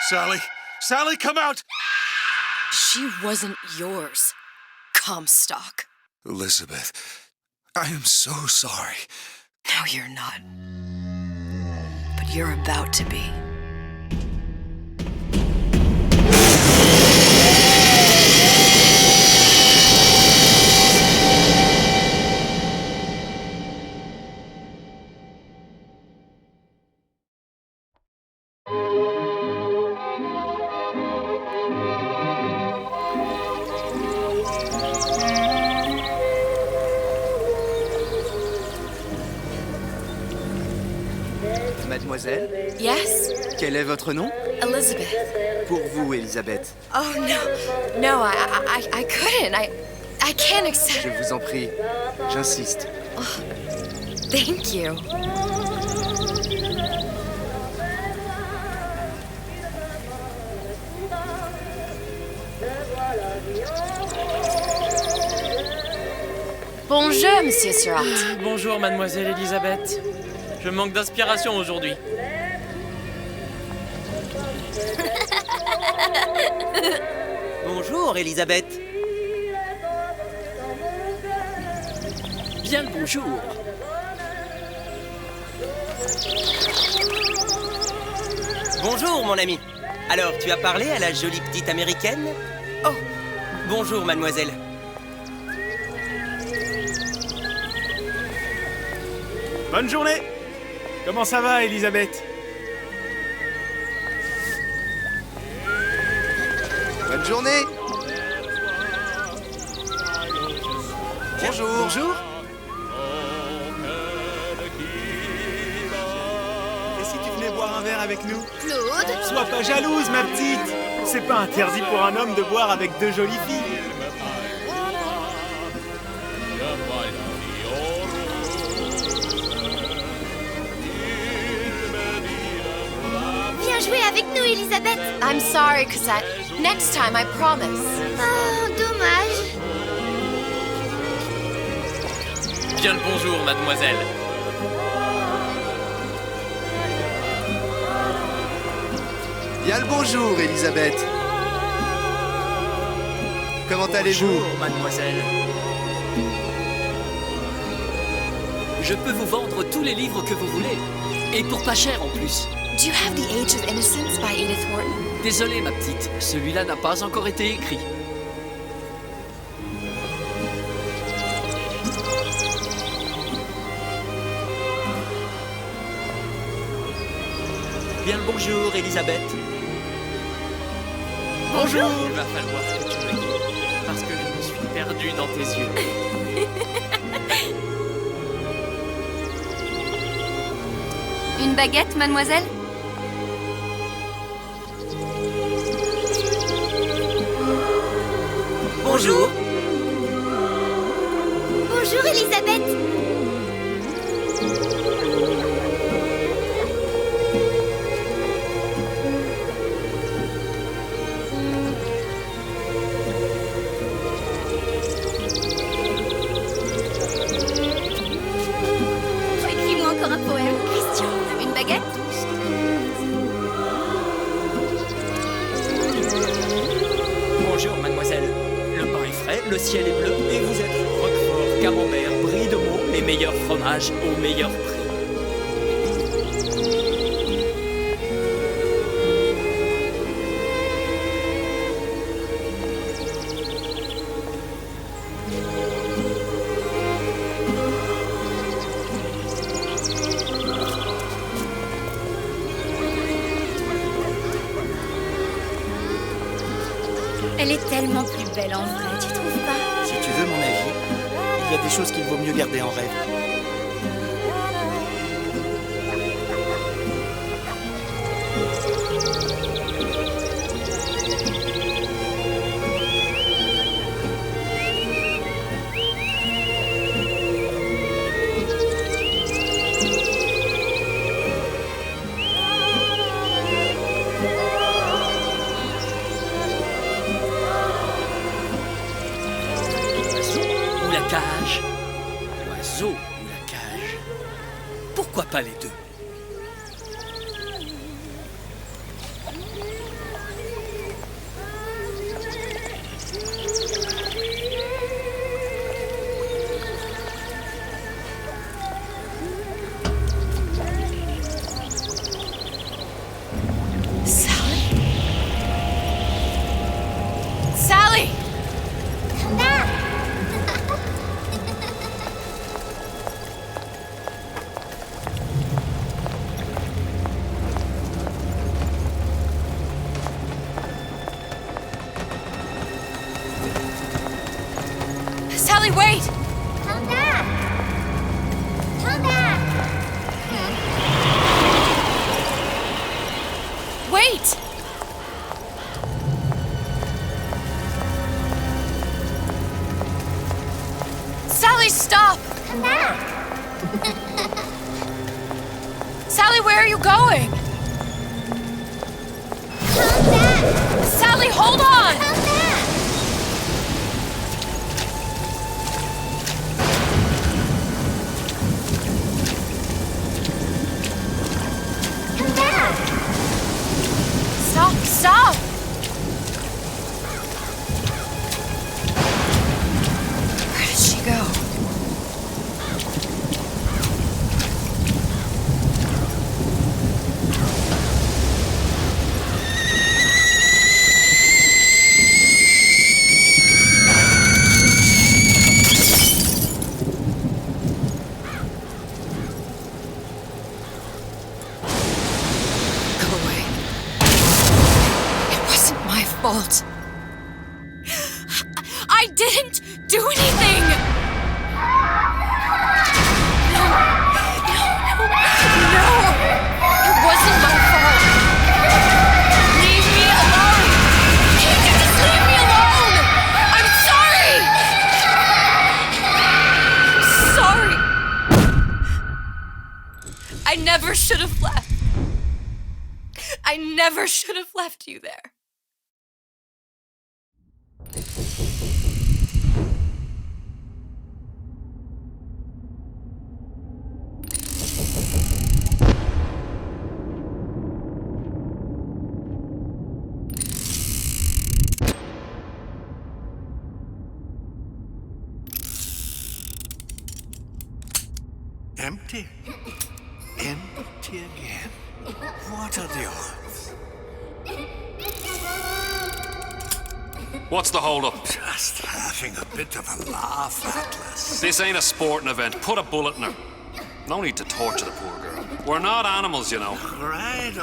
Sally! Sally, come out! She wasn't yours, Comstock. Elizabeth, I am so sorry. No, you're not. But you're about to be. Mademoiselle, Yes? quel est votre nom? Elizabeth. Pour vous, Elisabeth. Oh, no. No, I couldn't. I can't accept... Je vous en prie, j'insiste. Thank you. Bonjour, Monsieur Surratt. Bonjour, mademoiselle Elisabeth. Je manque d'inspiration aujourd'hui. Bonjour, Elisabeth. Bien le bonjour. Bonjour, mon ami. Alors, tu as parlé à la jolie petite américaine? Oh, bonjour, mademoiselle. Bonne journée! Comment ça va, Elisabeth? Bonne journée! Bonjour! Bonjour! Et si tu venais boire un verre avec nous? Claude? Sois pas jalouse, ma petite! C'est pas interdit pour un homme de boire avec deux jolies filles. Viens jouer avec nous, Elisabeth. I'm sorry, Cosette. Next time, I promise. Oh, dommage. Bien le bonjour, mademoiselle. Bien le bonjour, Elisabeth. Comment allez-vous? Bonjour, mademoiselle. Je peux vous vendre tous les livres que vous voulez. Et pour pas cher en plus. Do you have The Age of Innocence by Edith Wharton? Désolé, ma petite, celui-là n'a pas encore été écrit. Bien le bonjour, Elisabeth. Bonjour. Il va falloir que tu me guides, parce que je me suis perdu dans tes yeux. Une baguette, mademoiselle? Bonjour. Bonjour, Elisabeth. Écris-moi encore un poème, Christian. Une baguette? Bonjour, mademoiselle. Le pain est frais, le ciel est bleu, et vous êtes Roquefort, Camembert, Brie de Meaux, les meilleurs fromages au meilleur prix. Elle est tellement plus belle en vrai, tu trouves pas? Si tu veux mon avis, il y a des choses qu'il vaut mieux garder en rêve. Ou la cage. L'oiseau ou la cage. Pourquoi pas les deux? Sally, stop! Come back. Sally, where are you going? Come back. Sally, hold on! Come back. Come back. Stop, stop! Where did she go? Go away. It wasn't my fault. I didn't do anything! No. It wasn't my fault. Leave me alone! Can't you just leave me alone? I'm sorry! I'm sorry. I never should have left. I never should have left you there. Empty? Empty again. What are the odds? What's the hold-up? Just having a bit of a laugh, Atlas. This ain't a sporting event. Put a bullet in her. No need to torture the poor girl. We're not animals, you know. All right.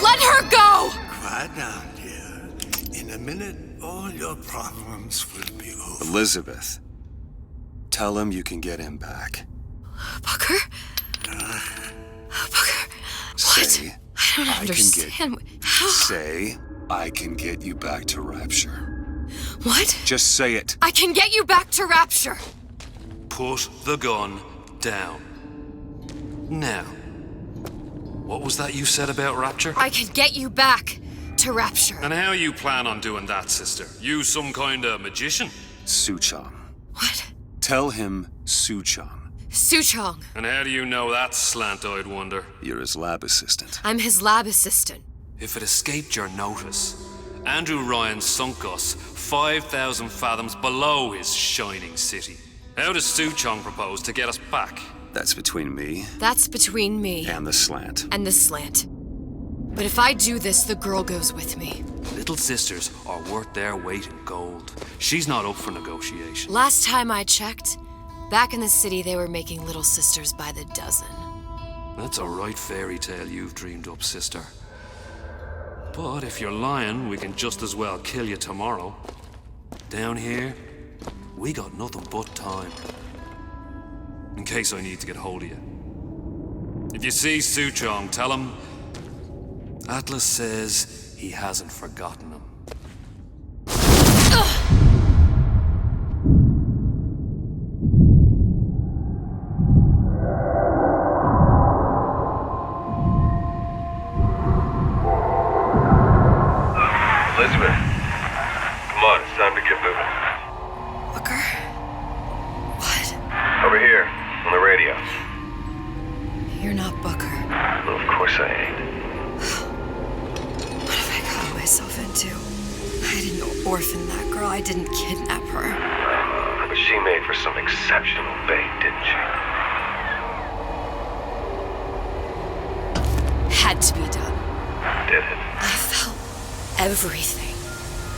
Let her go! Quiet down, dear. In a minute, all your problems will be over. Elizabeth, tell him you can get him back. Booker? Booker, what? Say, I don't understand. How? Say, I can get you back to Rapture. What? Just say it. I can get you back to Rapture. Put the gun down. Now, what was that you said about Rapture? I can get you back to Rapture. And how you plan on doing that, sister? You some kind of magician? Suchong. What? Tell him Suchong. Suchong. And how do you know that, slant-eyed wonder? You're his lab assistant. I'm his lab assistant. If it escaped your notice, Andrew Ryan sunk us 5,000 fathoms below his shining city. How does Suchong propose to get us back? That's between me That's between me and the slant. and the slant. But if I do this, the girl goes with me. Little sisters are worth their weight in gold. She's not up for negotiation. Last time I checked, back in the city they were making little sisters by the dozen. That's a right fairy tale you've dreamed up, sister. But if you're lying, we can just as well kill you tomorrow. Down here, we got nothing but time. In case I need to get hold of you. If you see Suchong, tell him Atlas says he hasn't forgotten him. Elizabeth, come on, it's time to get moving. Booker? What? Over here, on the radio. You're not Booker. Well, of course I ain't. What have I gotten myself into? I didn't orphan that girl. I didn't kidnap her. But she made for some exceptional bait, didn't she? Had to be done. Did it? I felt everything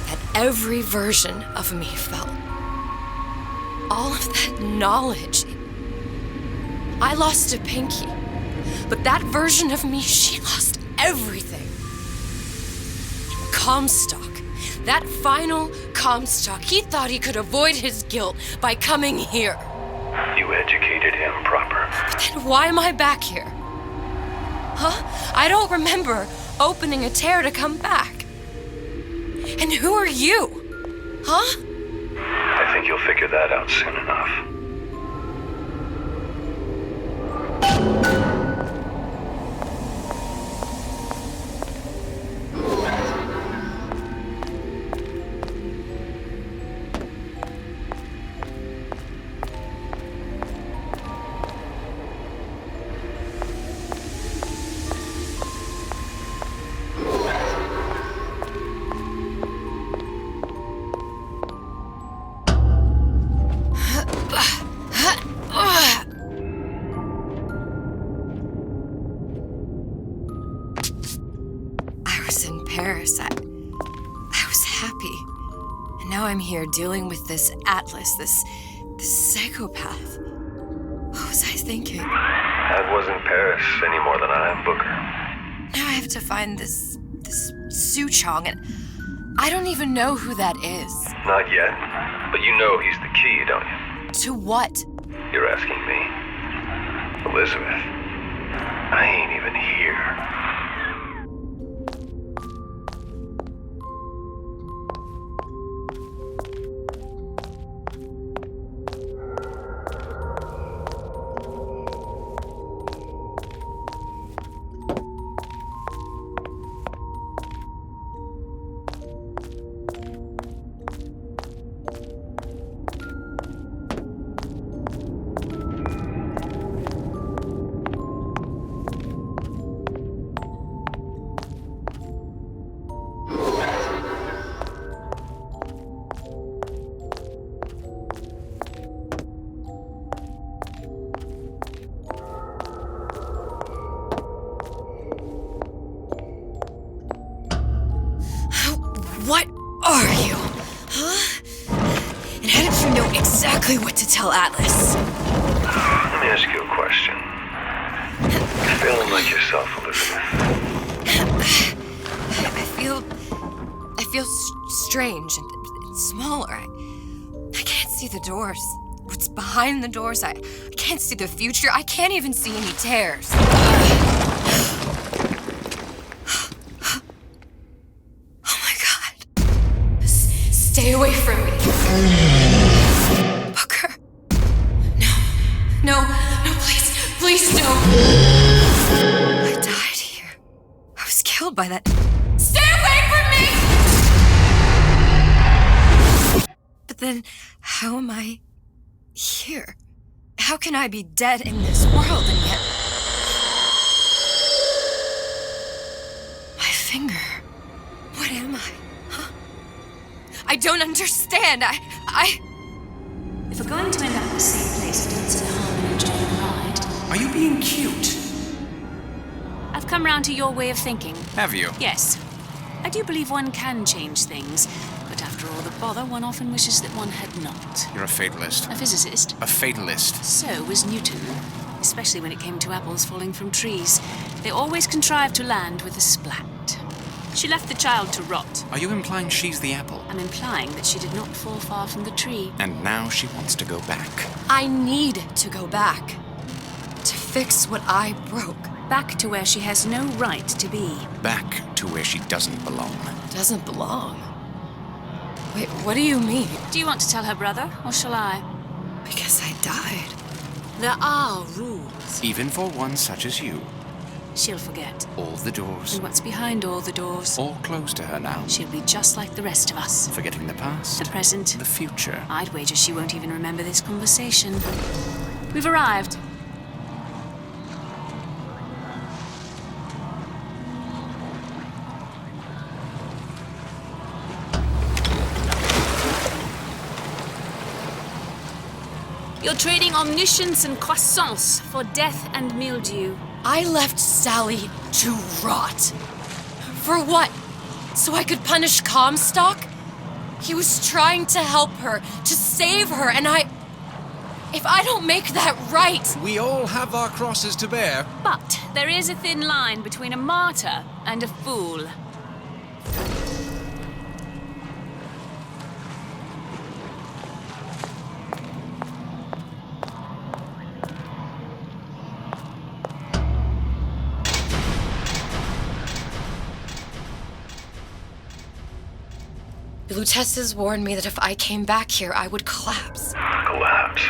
that every version of me felt. All of that knowledge. I lost a pinky, but that version of me, she lost everything. Comstock, that final Comstock, he thought he could avoid his guilt by coming here. You educated him proper. But then why am I back here? Huh? I don't remember opening a tear to come back. And who are you? Huh? That's I think you'll figure that out soon enough. Paris. I was happy. And now I'm here dealing with this Atlas, this psychopath. What was I thinking? That wasn't Paris any more than I am Booker. Now I have to find this Suchong, and I don't even know who that is. Not yet. But you know he's the key, don't you? To what? You're asking me. Elizabeth, I ain't even here. What are you? Huh? And how did you know exactly what to tell Atlas? Let me ask you a question. You feeling like yourself, Elizabeth? I feel strange and smaller. I can't see the doors. What's behind the doors? I can't see the future. I can't even see any tears. Stay away from me. Booker. No, please no. I died here. I was killed by that. Stay away from me! But then, how am I here? How can I be dead in this world and yet... My finger. What am I? I don't understand. If we're going to end up in the same place, it doesn't harm in enjoying the ride. Are you being cute? I've come round to your way of thinking. Have you? Yes. I do believe one can change things, but after all the bother, one often wishes that one had not. You're a fatalist. A physicist. A fatalist. So was Newton, especially when it came to apples falling from trees. They always contrived to land with a splat. She left the child to rot. Are you implying she's the apple? I'm implying that she did not fall far from the tree. And now she wants to go back. I need to go back. To fix what I broke. Back to where she has no right to be. Back to where she doesn't belong. Doesn't belong? Wait, what do you mean? Do you want to tell her brother, or shall I? Because I died. There are rules. Even for one such as you. She'll forget. All the doors. And what's behind all the doors. All closed to her now. She'll be just like the rest of us. Forgetting the past. The present. The future. I'd wager she won't even remember this conversation. We've arrived. You're trading omniscience and croissance for death and mildew. I left Sally to rot. For what? So I could punish Comstock? He was trying to help her, to save her, and if I don't make that right... We all have our crosses to bear. But there is a thin line between a martyr and a fool. The Lutesses warned me that if I came back here, I would collapse. Collapse?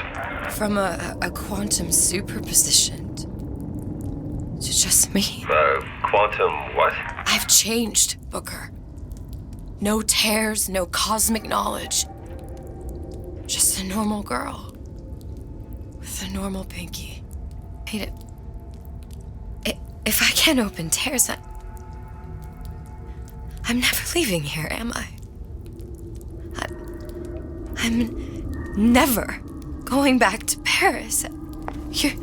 From a quantum superposition to just me. Quantum what? I've changed, Booker. No tears, no cosmic knowledge. Just a normal girl. With a normal pinky. Hey, if I can't open tears, I'm never leaving here, am I? I'm never going back to Paris. You're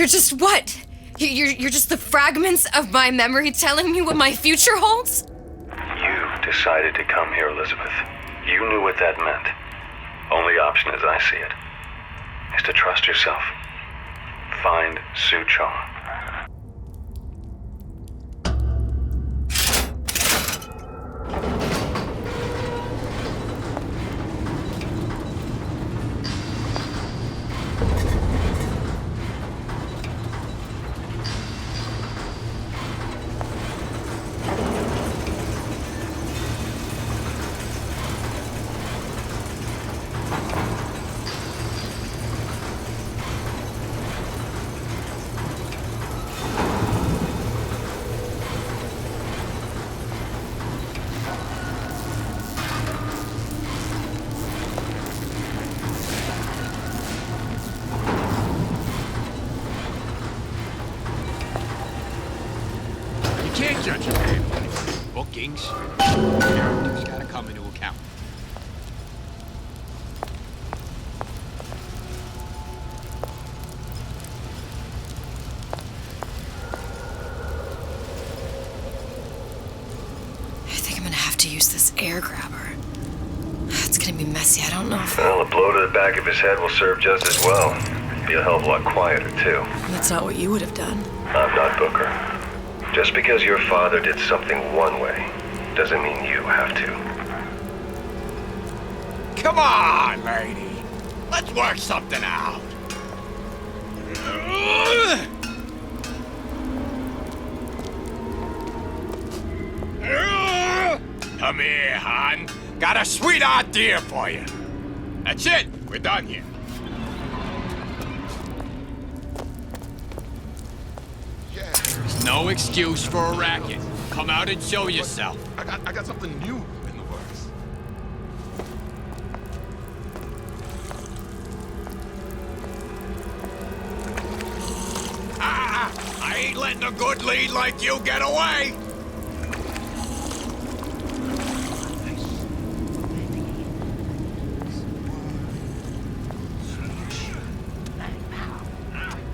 just what? You're just the fragments of my memory telling me what my future holds? You decided to come here, Elizabeth. You knew what that meant. Only option, as I see it, is to trust yourself. Find Suchong. Can't judge a man by his bookings. Character's gotta come into account. I think I'm gonna have to use this air grabber. It's gonna be messy. I don't know if... Well, a blow to the back of his head will serve just as well. Be a hell of a lot quieter, too. That's not what you would have done. I'm not Booker. Just because your father did something one way, doesn't mean you have to. Come on, lady. Let's work something out. Come here, hon. Got a sweet idea for you. That's it. We're done here. There's no excuse for a racket. Come out and show yourself. I got something new in the works. I ain't letting a good lead like you get away.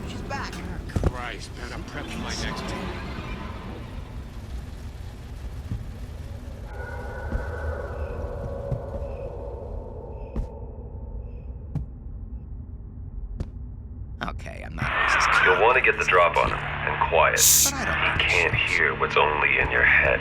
She's back. Christ, man, I'm prepping my next team. Okay, I'm not always as calm. You'll want to get the drop on him, and quiet. He can't hear what's only in your head.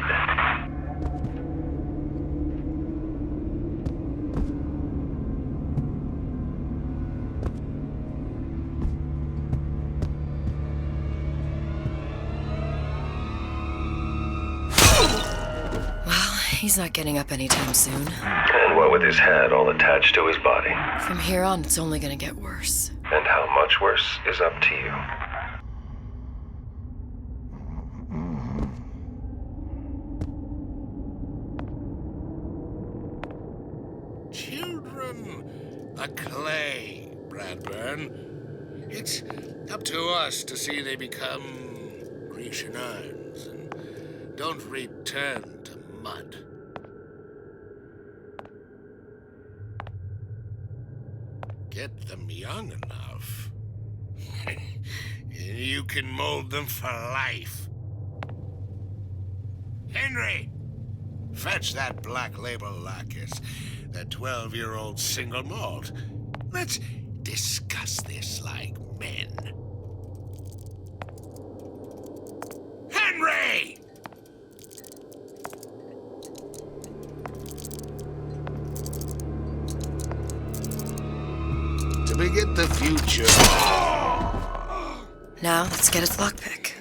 He's not getting up anytime soon. And what with his head all attached to his body. From here on, it's only gonna get worse. And how much worse is up to you. Children are clay, Bradburn. It's up to us to see they become Grecian urns and don't return to mud. Get them young enough, you can mold them for life. Henry, fetch that Black Label Lacus, that 12-year-old single malt. Let's discuss this like men. Henry! To beget the future. Now, let's get its lockpick.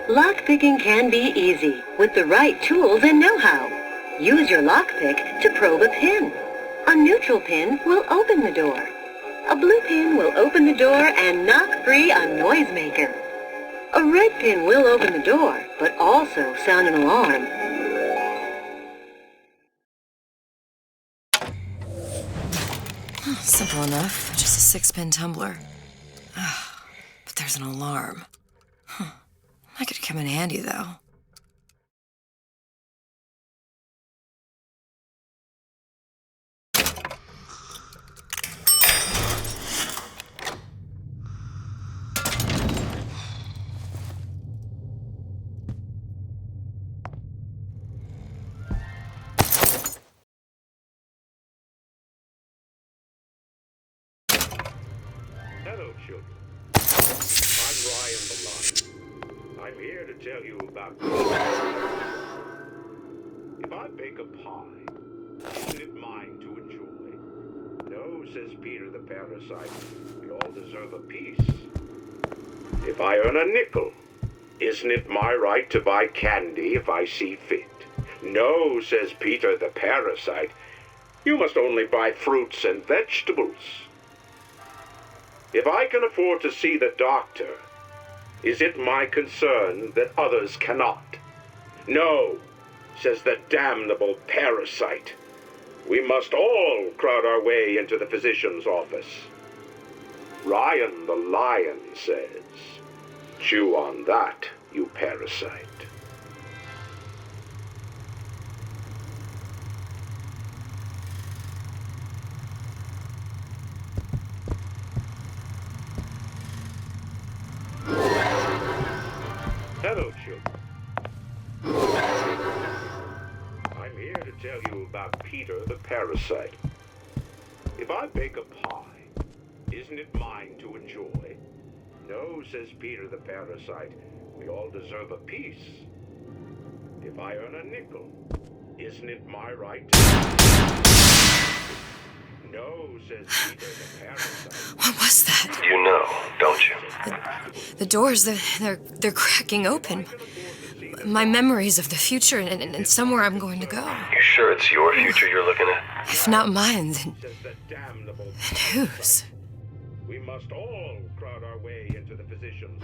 Lockpicking can be easy with the right tools and know-how. Use your lockpick to probe a pin. A neutral pin will open the door. A blue pin will open the door and knock free a noisemaker. A red pin will open the door, but also sound an alarm. Simple enough, just a 6-pin tumbler. But there's an alarm. That could come in handy, though. Hello, children. I'm Ryan the Lion. I'm here to tell you about if I bake a pie, isn't it mine to enjoy? No, says Peter the Parasite. We all deserve a piece. If I earn a nickel, isn't it my right to buy candy if I see fit? No, says Peter the Parasite. You must only buy fruits and vegetables. If I can afford to see the doctor, is it my concern that others cannot? No, says the damnable parasite. We must all crowd our way into the physician's office. Ryan the Lion says, chew on that, you parasite. Hello, children. I'm here to tell you about Peter the Parasite. If I bake a pie, isn't it mine to enjoy? No, says Peter the Parasite. We all deserve a piece. If I earn a nickel, isn't it my right to... No, says Peter the Parasite. What was that? You know, don't you? The doors, they're cracking open. My memories of the future and somewhere I'm going to go. You sure it's your future you're looking at? If not mine, then whose? We must all crowd our way into the physician's.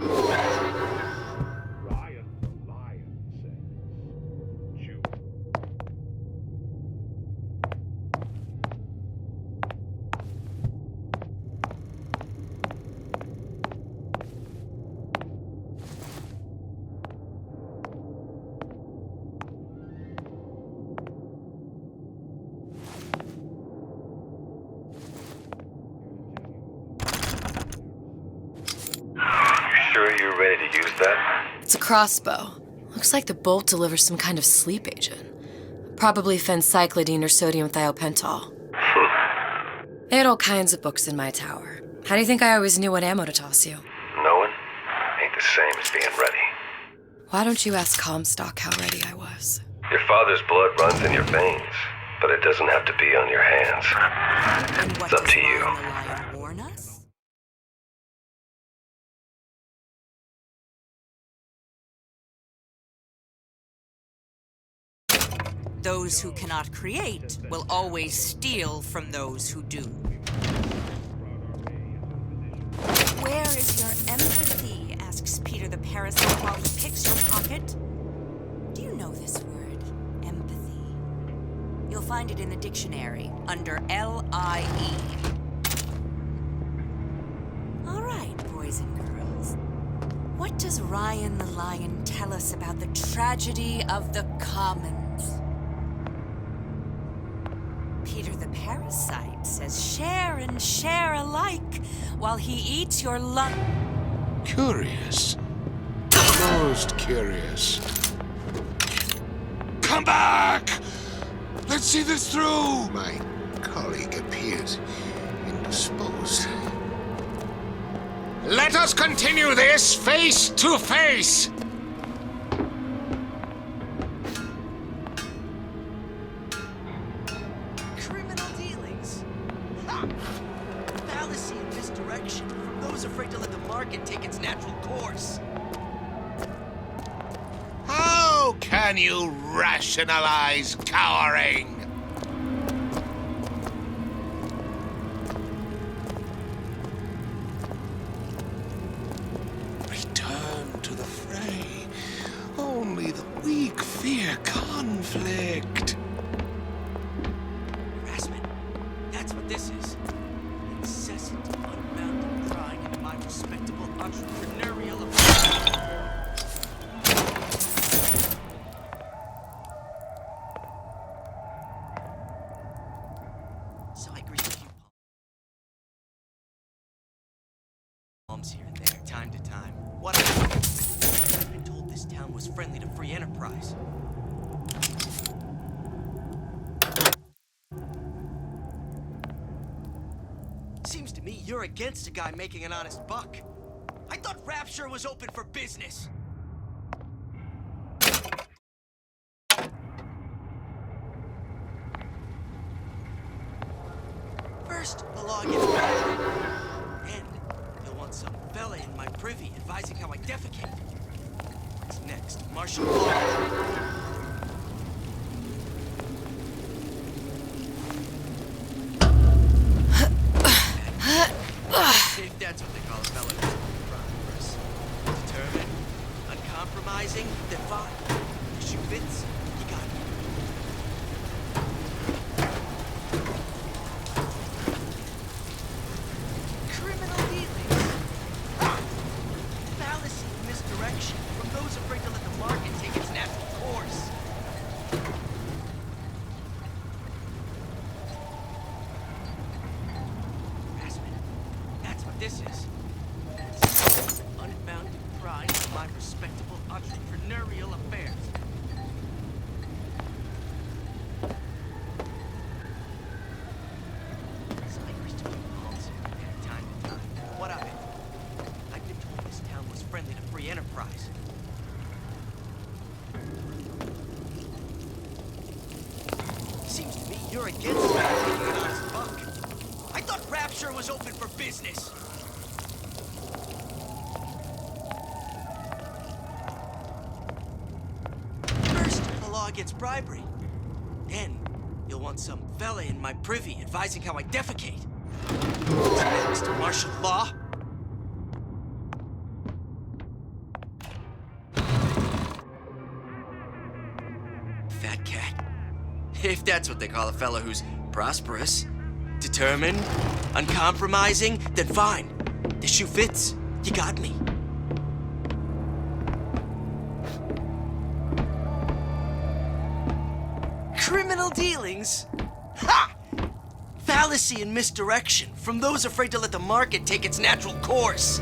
Ryan the Lion says, chew. Sure you're ready to use that? It's a crossbow. Looks like the bolt delivers some kind of sleep agent. Probably phencyclidine or sodium thiopental. They had all kinds of books in my tower. How do you think I always knew what ammo to toss you? Knowing ain't the same as being ready. Why don't you ask Comstock how ready I was? Your father's blood runs in your veins, but it doesn't have to be on your hands. It's up to you. Warn us? Those who cannot create will always steal from those who do. Where is your empathy? Asks Peter the Parasite while he picks your pocket. Do you know this word, empathy? You'll find it in the dictionary under L-I-E. All right, boys and girls. What does Ryan the Lion tell us about the tragedy of the commons? Peter the Parasite says share and share alike while he eats your lunch. Curious. Most curious. Come back! Let's see this through! My colleague appears indisposed. Let us continue this face to face! Criminal dealings? Ha! Fallacy and misdirection from those afraid to let the market take its natural course. can you rationalize cowering? Return to the fray. Only the weak fear conflict. Harassment. That's what this is. Incessant, unbounded prying into my respectable entrepreneurial affairs. So I grease a few palms here and there, time to time. What I've been told this town was friendly to free enterprise. Seems to me you're against a guy making an honest buck. I thought Rapture was open for business. First, the law gets bad. And you'll want some fella in my privy advising how I defecate. What's next? Martial law. If that's what they call a fella who's prosperous, determined, uncompromising, then fine. The shoe fits, you got me. Criminal dealings. Fallacy and misdirection from those afraid to let the market take its natural course. This is unbounded pride in my respectable entrepreneurial affairs. Cypress to keep palms here and there, time to time. What of it? I've been told this town was friendly to free enterprise. Seems to me you're against me taking an honest buck. I thought Rapture was open for business. Gets bribery. Then you'll want some fella in my privy advising how I defecate. What's next? Martial law? Fat cat. If that's what they call a fella who's prosperous, determined, uncompromising, then fine. The shoe fits. You got me. Criminal dealings? Ha! Fallacy and misdirection from those afraid to let the market take its natural course.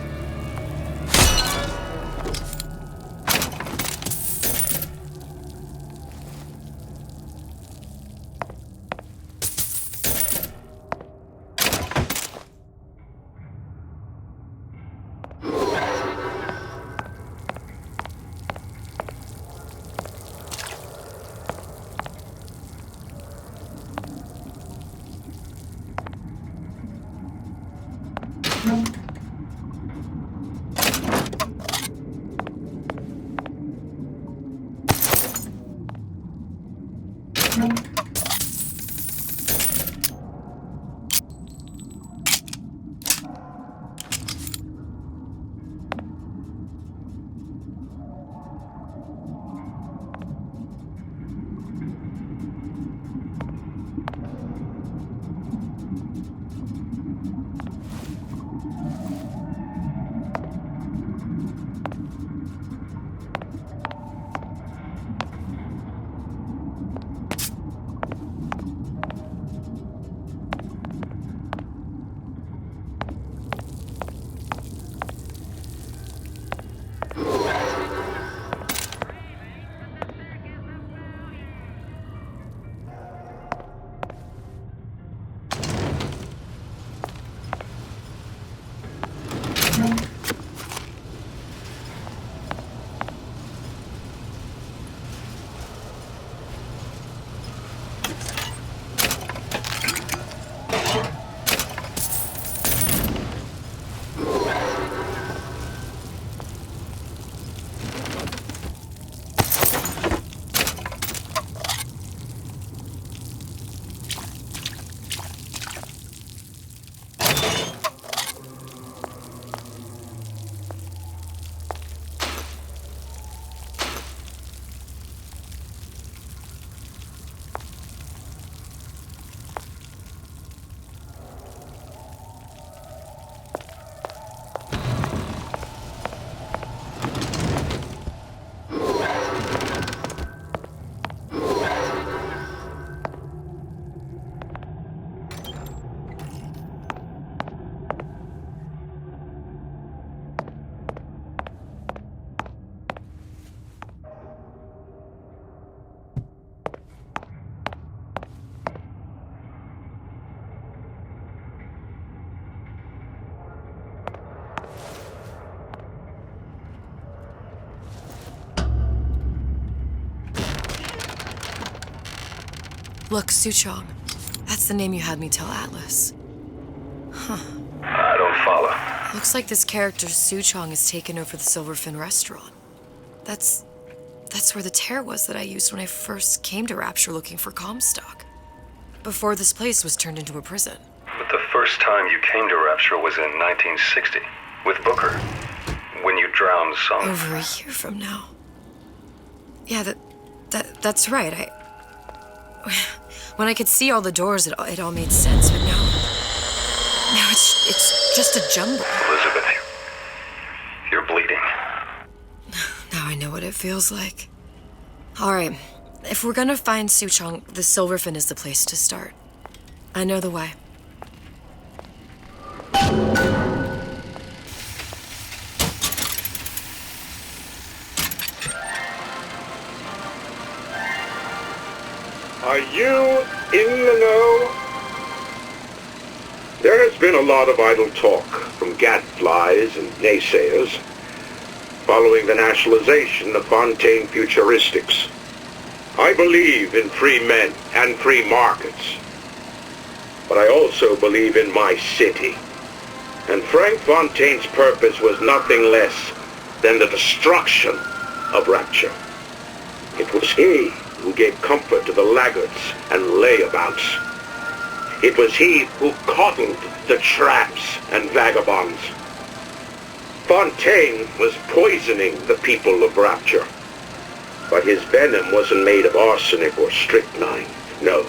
Look, Suchong. That's the name you had me tell Atlas. Huh. I don't follow. Looks like this character Suchong has taken over the Silverfin restaurant. That's where the tear was that I used when I first came to Rapture looking for Comstock. Before this place was turned into a prison. But the first time you came to Rapture was in 1960, with Booker, when you drowned some... Over a year from now. Yeah, that's right. When I could see all the doors, it all made sense, but now it's just a jumble. Elizabeth, you're bleeding. Now I know what it feels like. All right, if we're gonna find Suchong, the Silverfin is the place to start. I know the way. Are you in the know? There has been a lot of idle talk from gadflies and naysayers following the nationalization of Fontaine Futuristics. I believe in free men and free markets, but I also believe in my city. And Frank Fontaine's purpose was nothing less than the destruction of Rapture. It was he who gave comfort to the laggards and layabouts. It was he who coddled the tramps and vagabonds. Fontaine was poisoning the people of Rapture, but his venom wasn't made of arsenic or strychnine. No,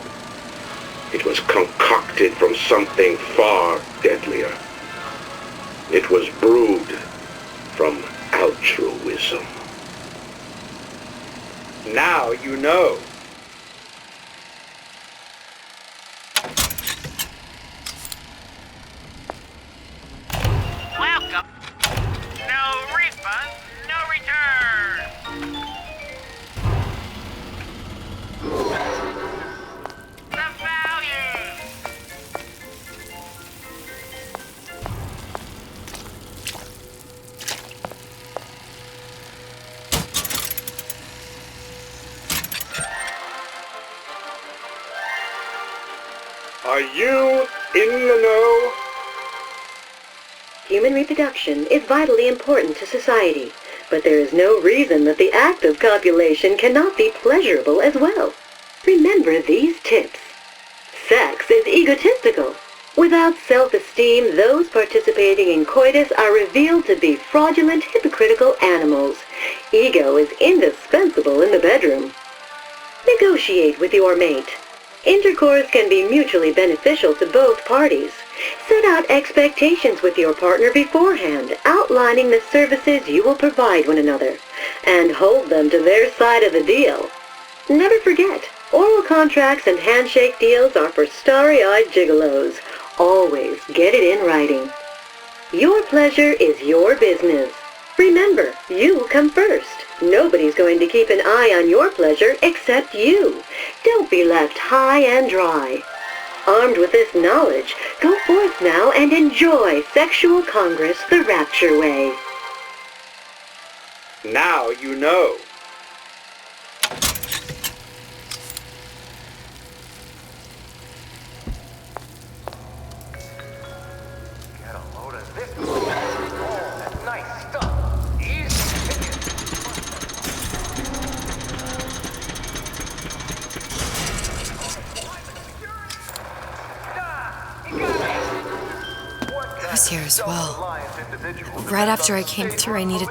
it was concocted from something far deadlier. It was brewed from altruism. Now you know. Welcome. No refund, no return. The value. Are you in the know? Human reproduction is vitally important to society, but there is no reason that the act of copulation cannot be pleasurable as well. Remember these tips. Sex is egotistical. Without self-esteem, those participating in coitus are revealed to be fraudulent, hypocritical animals. Ego is indispensable in the bedroom. Negotiate with your mate. Intercourse can be mutually beneficial to both parties. Set out expectations with your partner beforehand, outlining the services you will provide one another, and hold them to their side of the deal. Never forget, oral contracts and handshake deals are for starry-eyed gigolos. Always get it in writing. Your pleasure is your business. Remember, you come first. Nobody's going to keep an eye on your pleasure except you. Don't be left high and dry. Armed with this knowledge, go forth now and enjoy Sexual Congress the Rapture way. Now you know. Get a load of this. Oh, that's nice stuff. I was here as well. Right after I came through, I needed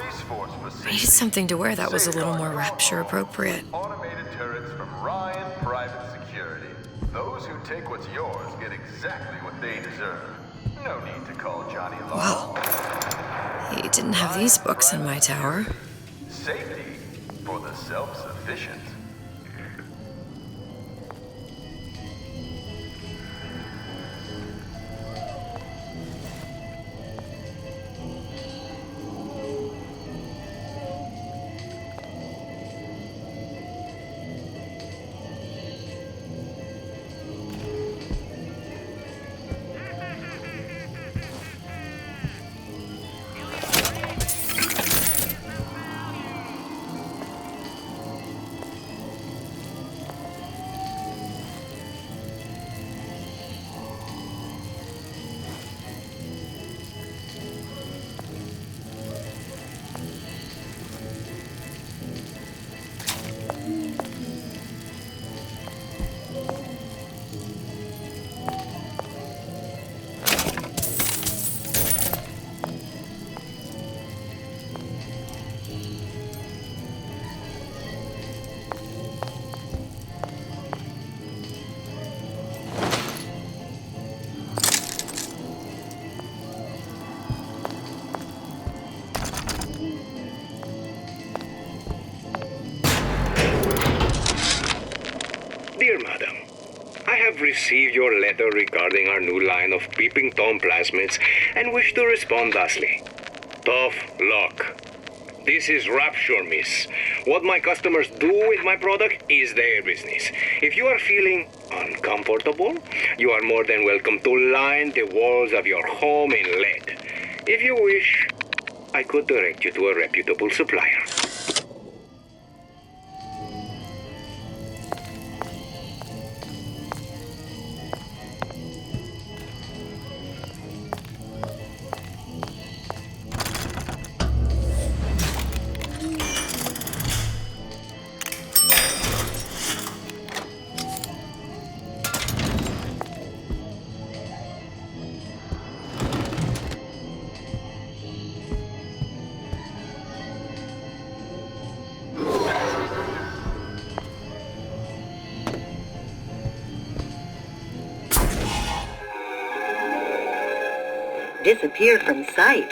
something to wear that was a little more Rapture appropriate. Automated turrets from Ryan Private Security. Those who take what's yours get exactly what they deserve. No need to call Johnny Law. Wow. He didn't have these books in my tower. Safety for the self-sufficient. received your letter regarding our new line of Peeping Tom plasmids and wish to respond thusly. Tough luck. This is Rapture, miss. What my customers do with my product is their business. If you are feeling uncomfortable, you are more than welcome to line the walls of your home in lead. If you wish, I could direct you to a reputable supplier. Disappear from sight,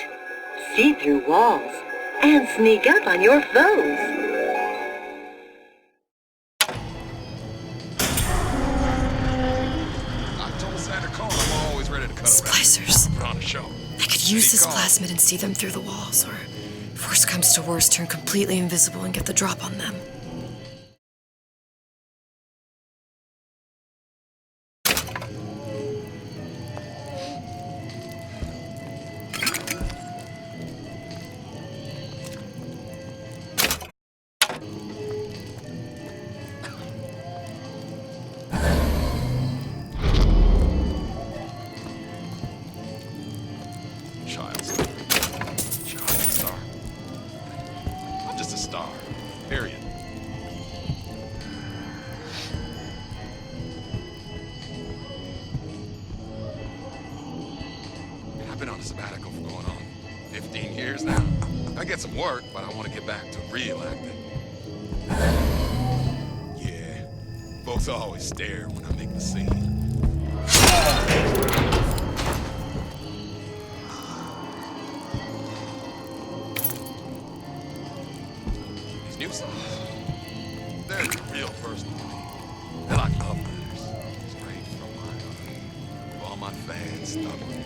see through walls, and sneak up on your foes. Splicers. On a show. I could use this plasmid and see them through the walls, or if worst comes to worst, turn completely invisible and get the drop on them. Been on a sabbatical for going on 15 years now. I get some work, but I want to get back to real acting. Yeah, folks always stare when I make the scene. These new songs, they're real personal to me. They're like love letters, straight from my heart. For all my fans stuck with me.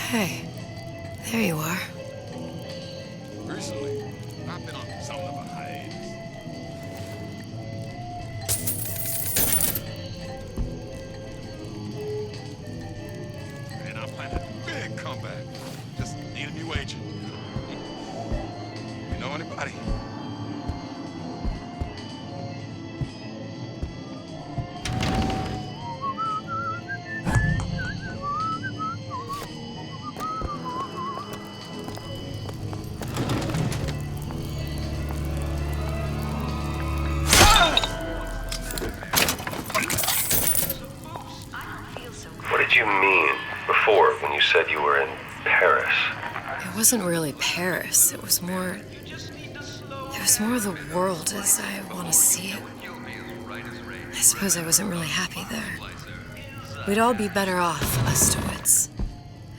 Hey, there you are. Recently, I've been on something of a hiatus. And I plan a big comeback. Just need a new agent. You know anybody? What did you mean before when you said you were in Paris? It wasn't really Paris. It was more the world as I want to see it. I suppose I wasn't really happy there. We'd all be better off, us to wits,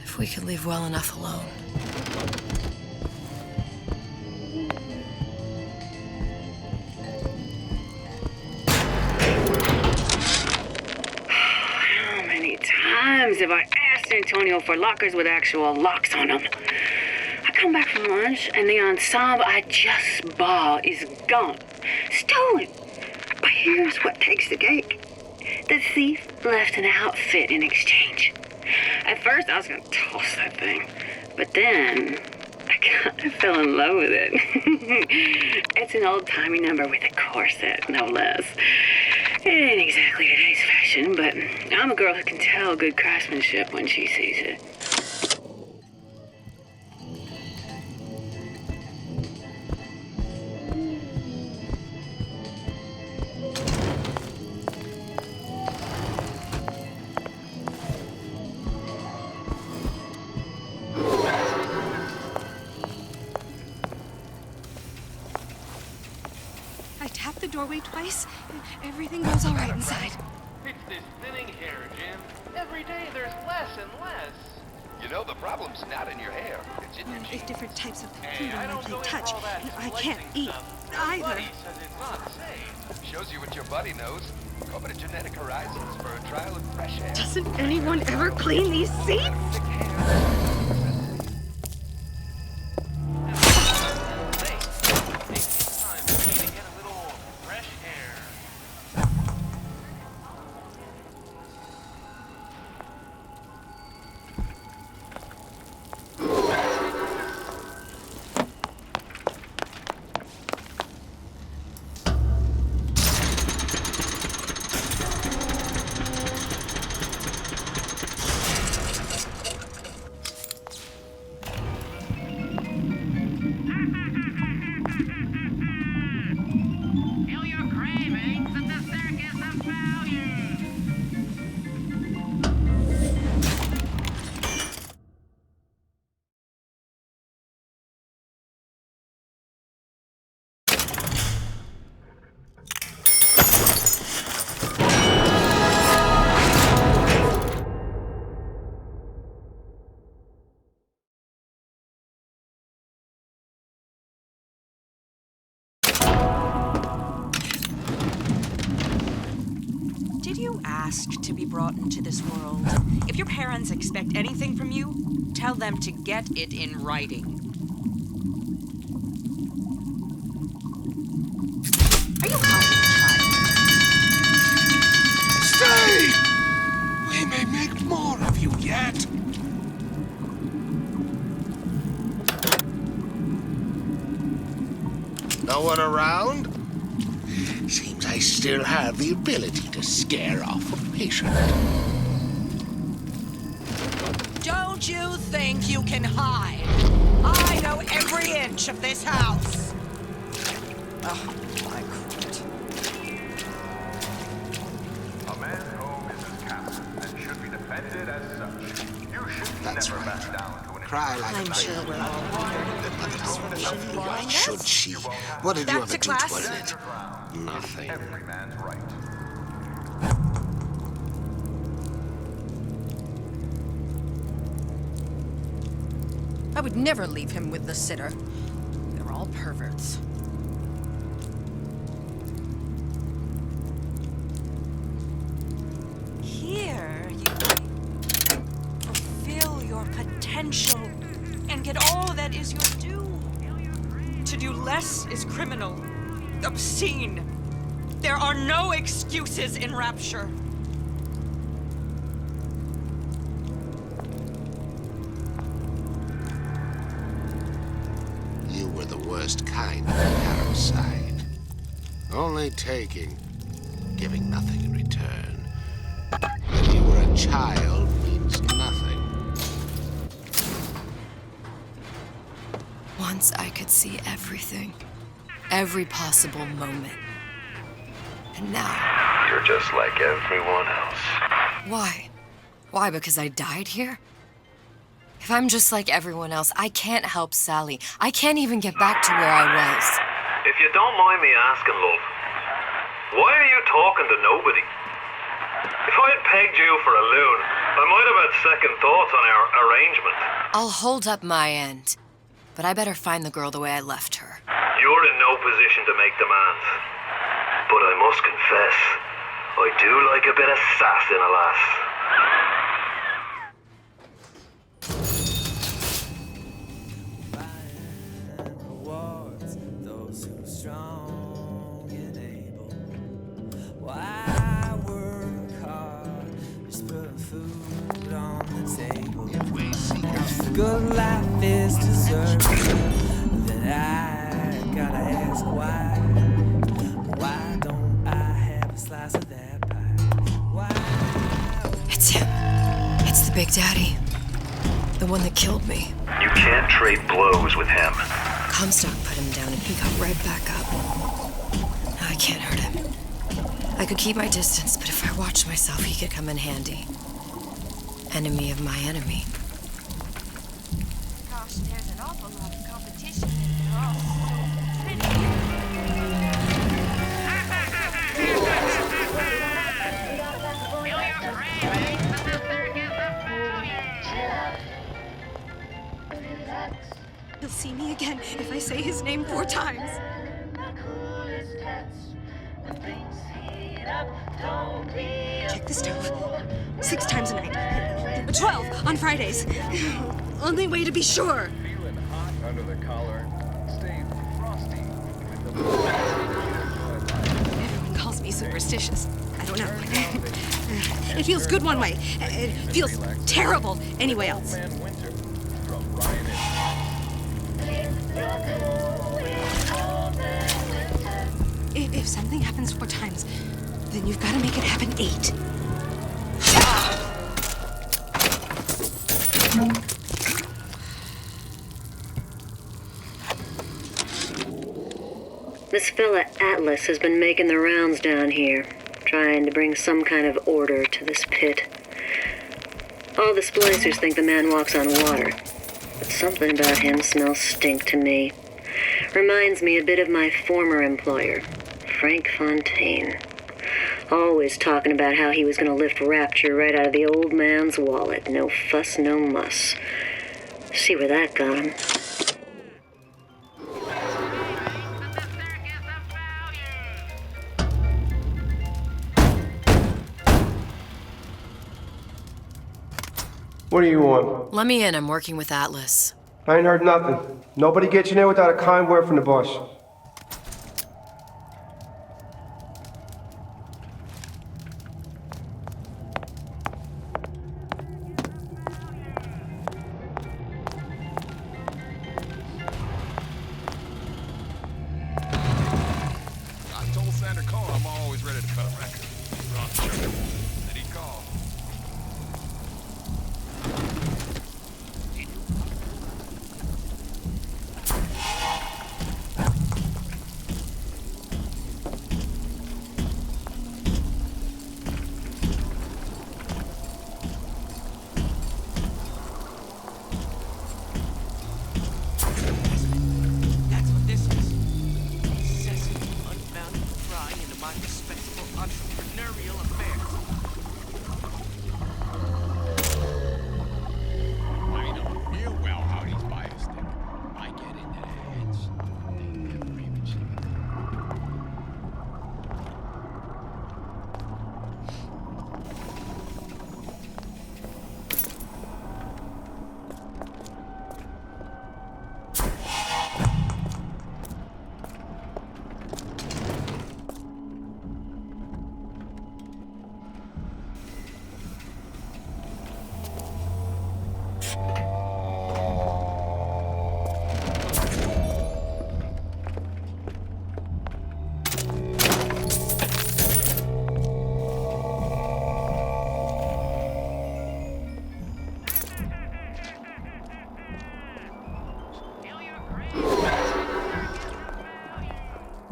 if we could leave well enough alone. How many times have I asked Antonio for lockers with actual locks on them? I come back from lunch and the ensemble I just bought is gone. Stolen. But here's what takes the cake. The thief left an outfit in exchange. At first I was gonna toss that thing, but then I kind of fell in love with it. It's an old-timey number with a corset, no less. It ain't exactly today's fashion, but I'm a girl who can tell good craftsmanship when she sees it. I tapped the doorway twice. Everything goes all right inside. It's this thinning hair, Jim. Every day there's less and less. You know, the problem's not in your hair. It's in your There's genes. different types of Hey, food I I don't can go into touch, all that and I slicing can't eat stuff. either. Buddy says it's not safe. Shows you what your buddy knows. Open to Genetic Horizons for a trial of fresh air. Doesn't anyone ever clean these seats? Did you ask to be brought into this world? If your parents expect anything from you, tell them to get it in writing. Are you hiding, child? Stay! We may make more of you yet. No one around? Seems I still have the ability to scare off a patient. Don't you think you can hide? I know every inch of this house. Oh, I quit. A man's home is his castle and should be defended as such. You should never back down to an Cry like I'm sure we're all Why should she? What did you Back ever to do to class. earn it? Nothing. every man's right. I would never leave him with the sitter. They're all perverts. Here, you fulfill your potential and get all that is your due. To do less is criminal, obscene. There are no excuses in Rapture. You were the worst kind of parasite. Only taking, giving nothing in return. That you were a child means nothing. Once I could see everything, every possible moment. And now, You're just like everyone else. why? Why, because I died here? If I'm just like everyone else, I can't help Sally. I can't even get back to where I was. If you don't mind me asking, love, why are you talking to nobody? If I had pegged you for a loon, I might have had second thoughts on our arrangement. I'll hold up my end, but I better find the girl the way I left her. You're in no position to make demands. But I must confess, I do like a bit of sass in a lass. Those who are strong and able. Why work hard? Just put food on the table. If good life is deserved, then I gotta ask why. Why don't I have a slice of that pie? It's him. It's the Big Daddy. The one that killed me. You can't trade blows with him. Comstock put him down and he got right back up. Now I can't hurt him. I could keep my distance, but if I watched myself, he could come in handy. Enemy of my enemy. Gosh, there's an awful lot of competition. They're all so pretty. He'll see me again if I say his name 4 times. Check the stove. 6 times a night. 12 on Fridays. Only way to be sure. Feeling hot under the collar. Stay frosty. Everyone calls me superstitious. I don't know. It feels good one way. It feels terrible anyway else. If something happens 4 times, then you've got to make it happen 8. This fella Atlas has been making the rounds down here, trying to bring some kind of order to this pit. All the splicers think the man walks on water, but something about him smells stink to me. Reminds me a bit of my former employer, Frank Fontaine. Always talking about how he was going to lift Rapture right out of the old man's wallet. No fuss, no muss. See where that got him. What do you want? Let me in. I'm working with Atlas. I ain't heard nothing. Nobody gets in there without a kind word from the boss. I told Sandra Cole I'm always ready to cut a record. Ron Sugar. Did he call? That's what this is. Incessant, unbounded pry into my respectable entrepreneurial affairs. I know real well how these buyers think. I get into their heads. They never even see it.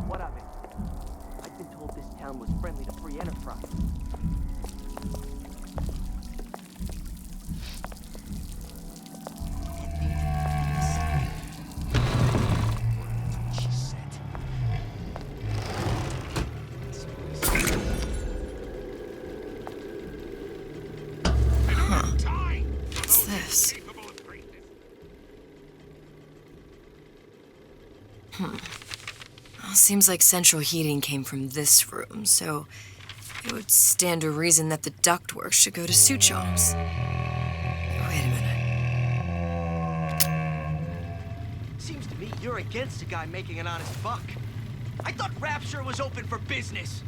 What of it? I've been told this town was friendly to free enterprise. She said. What's this? Well, seems like central heating came from this room, so it would stand to reason that the ductwork should go to Suchong's. Wait a minute. Seems to me you're against a guy making an honest buck. I thought Rapture was open for business.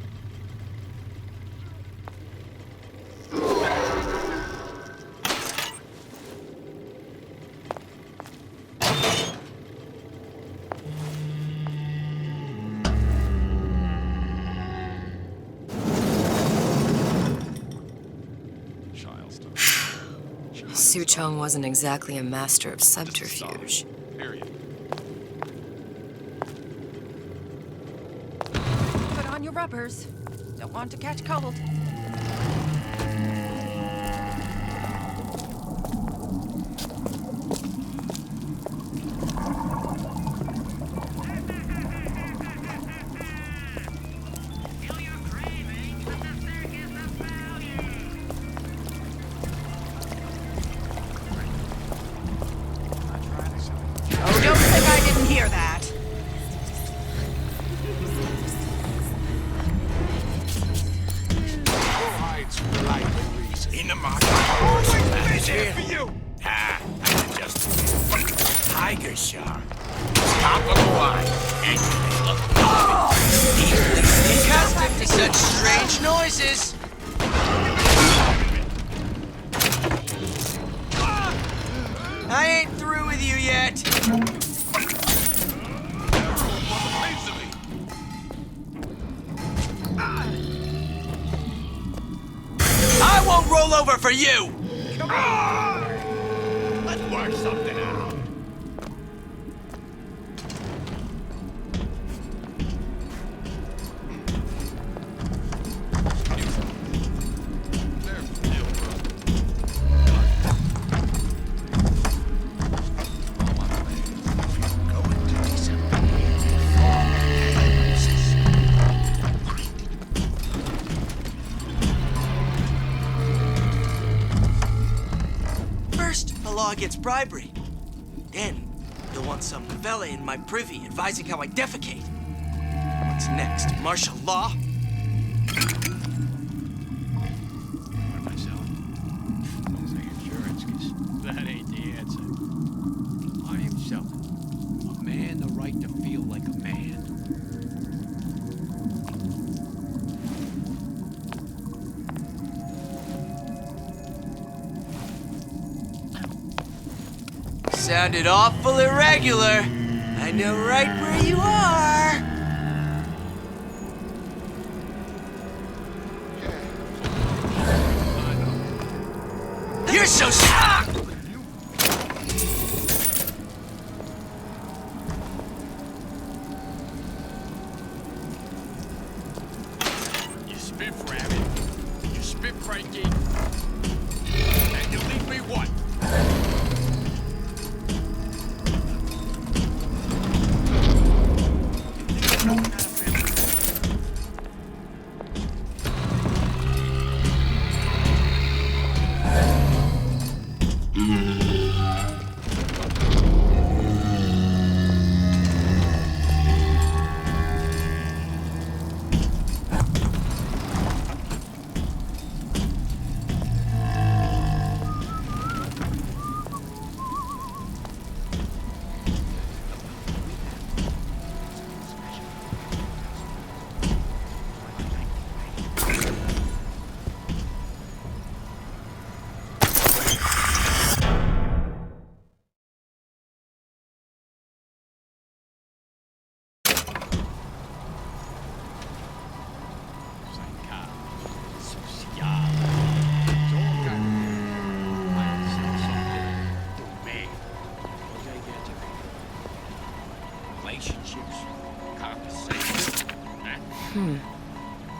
Suchong wasn't exactly a master of subterfuge. Period. Put on your rubbers. Don't want to catch cold. Oh, yo, hear that? In the market. Always here for you. Ah, I just tiger shark. Top of the line. And Accustomed to such strange noises. I ain't through with you yet. I won't roll over for you! come on! Let's work something out. First, the law gets bribery. Then, you'll want some novella in my privy advising how I defecate. What's next? Martial law? That ain't the answer. I am selling a man the right to feel like a man. Sounded awful irregular. I know right where you are. You're so stuck! You spit rabbit, you spit Frankie, and you leave me what?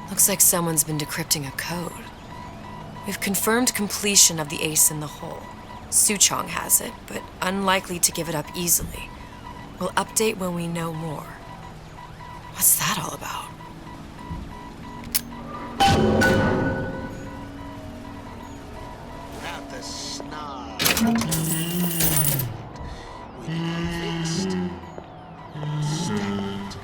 Looks like someone's been decrypting a code. We've confirmed completion of the ace in the hole. Suchong has it, but unlikely to give it up easily. We'll update when we know more. What's that all about? Not the snob. We fixed. Stacked.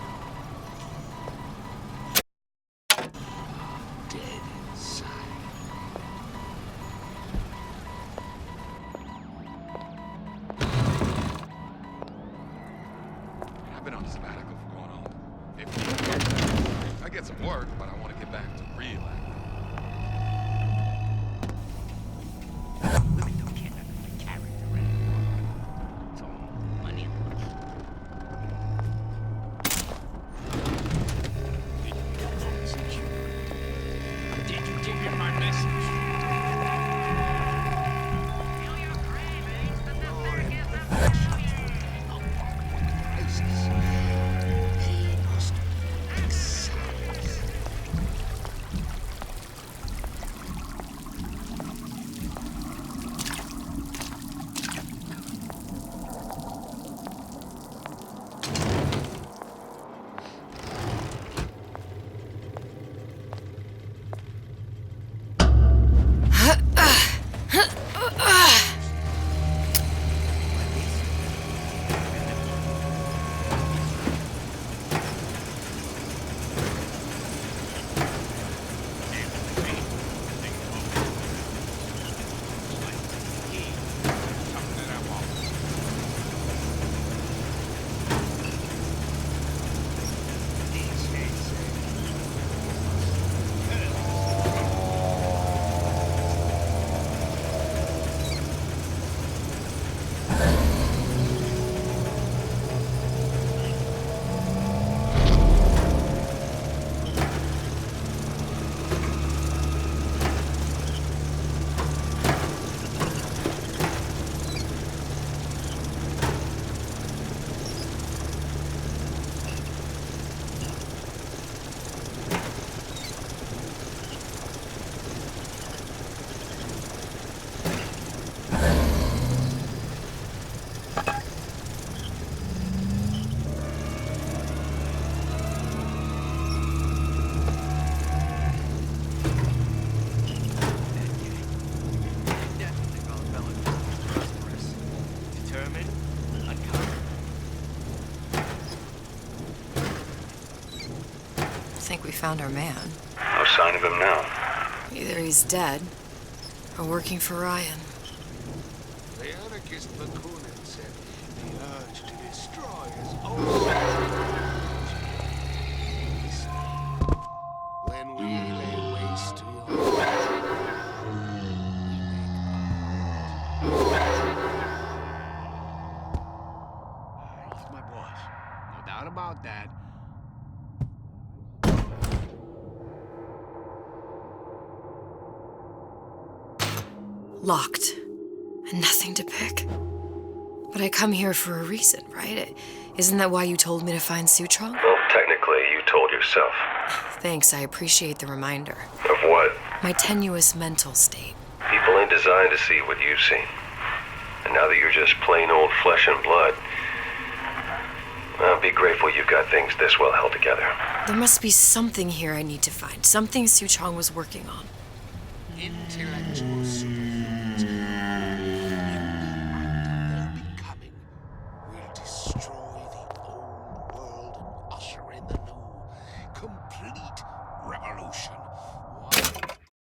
Dead inside. I've been on sabbatical for going on 15 years. I get some work, but I want to get back to real acting. Women don't care nothing for character anymore. It's all money and money. Did you give him my message? Determined, uncompromising. I think we found our man. No sign of him now. Either he's dead or working for Ryan. The anarchist Bakunin said the urge to destroy is only when we lay waste to your he's my boss. No doubt about that. Locked. And nothing to pick. But I come here for a reason, right? Isn't that why you told me to find Sutron? Well, technically, you told yourself. Thanks, I appreciate the reminder. Of what? My tenuous mental state. People ain't designed to see what you've seen. And now that you're just plain old flesh and blood, well, be grateful you've got things this well held together. There must be something here I need to find. Something Sutron was working on. Intellectual superfoods